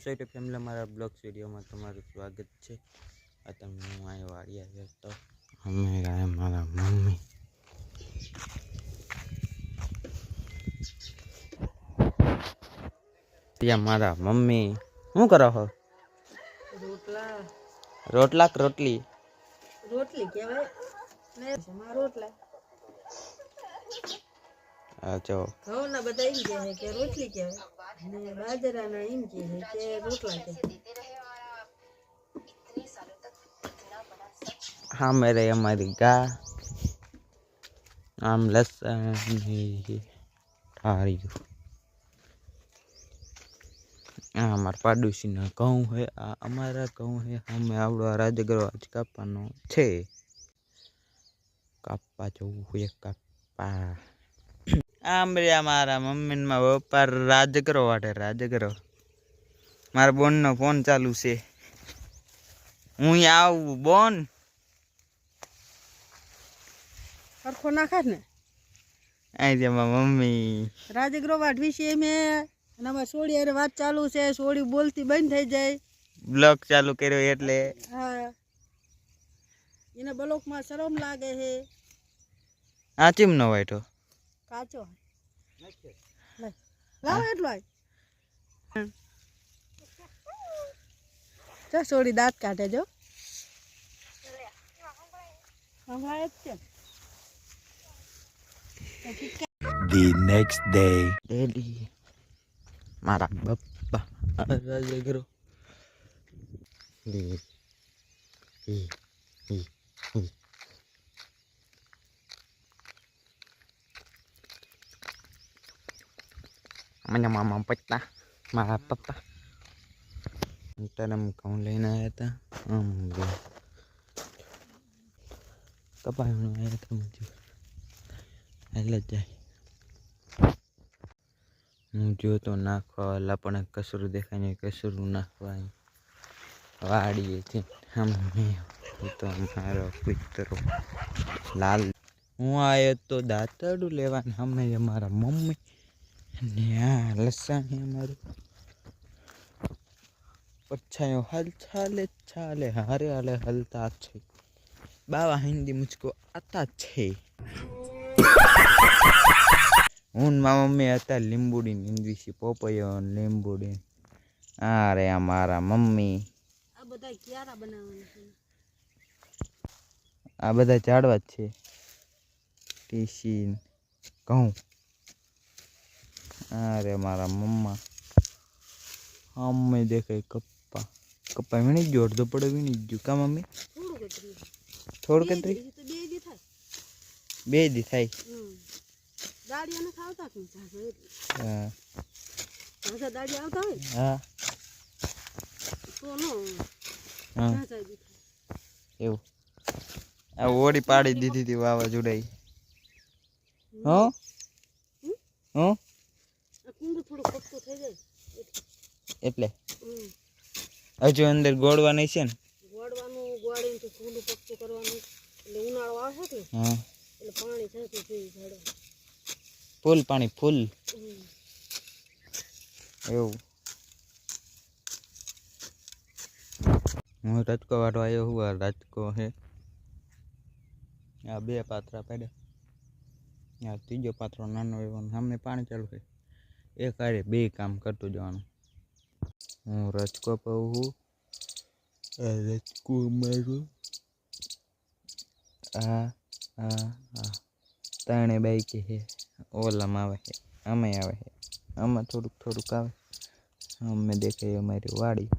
છો YouTube family મારા blogs વિડીયોમાં તમારું સ્વાગત છે। આ તમને હું અહીં વાડી આવ્યો તો અમે ગયા મારા મમ્મી ત્યાં મારા મમ્મી શું કરો છો? રોટલા રોટલા કે રોટલી? રોટલી કહેવાય ને જમા રોટલા। હા જો ઘઉંના બધા એમ કહે છે કે રોટલી કહેવાય ને બાજરાના એમ કહે છે કે રોટલા કહેવાય। हाँ मेरे हमारी गा आम लसन हमारे पाडोशी ना घऊं है हमारा घऊं है हमें आवड़ो राजगरो आज कापવાનો છે કાપવા જવું હોય કાપવા આમ રે મારા મમ્મી માં બપાર રાજગરો વાટે રાજગરો મારા બોન નો ફોન ચાલુ છે હું આવું બોન સરખો નાખા ને અહીં જેમાં મમ્મી રાજગરો વાટવી છે મેં અને અમારે સોડી અરે વાત ચાલુ છે સોડી બોલતી બંધ થઈ જાય બ્લોગ ચાલુ કર્યો એટલે હા એને બ્લોકમાં શરમ લાગે છે આ ચીમ નો વાઈટો કાચો લાવ એટલો જો સોડી દાંત કાઢે જો સંભળાય જ છે। The next day daily મારા બપ્પા રાજગરો મને મામા પત્તા મારા પપ્પા તરમ ઘઉં લઈને આવ્યા હતા કપાયું આવ્યા હતા મજૂર એટલે જાય હું જોતો નાખવા વાલા પણ કસરું દેખાય ને કસરું નાખવા વાડીએ છે તો મારો કૂતરો લાલ હું આવ્યો તો દાંતરડું લેવાનું અમે અમારા મમ્મી ને આ લસણ અમારું पच्छायो हल छाले छाले हरे हले हलता छे बाबा हिंदी मुझको आता छे उन मम्मी आता લીંબુડી इंग्लिश पोपयो લીંબુડી अरे हमारा मम्मी આ બધા ક્યારા બનાવવાના છે આ બધા ઝાડવા છે ટીસી ઘઉં अरे हमारा मम्मा हमें देखे कप्पा कप्पा में नहीं जोड़ दो पड़े भी नहीं जो का मम्मी થોડું કતરી બે દી થાય દાડિયાને ખાવતા કે જાજો હા જાજા દાડિયા આવતા હોય હા તો નો હા જાજા દી એવું આ ઓડી પાડી દીધી હતી વાવાઝોડાઈ હો હો આ કુંડું થોડું પક્કું થઈ જાય એટલે હજુ અંદર ગોળવા નહીં છે ને ગોળવાનું ગોળીને તો કુંડું પક્કું કરવાનું એટલે ઉનાળો આવે છે કે હા એટલે પાણી થતું થઈ ઝાડો ફૂલ પાણી ફૂલ એવું હું રાજકો વાળો આવ્યો હું રાજકો હે આ બે પાત્રા પડ્યા આ ત્રીજો પાત્રો નાનો એવો સામે પાણી ચાલુ છે એક આરે બે કામ કરતું જવાનું હું રાજકો પાઉં રાજકો મારું ત્રણે બાઈક છે ઓલામાં આવે છે અમે આવે છે આમાં થોડુંક આવે અમે દેખાય અમારી વાડી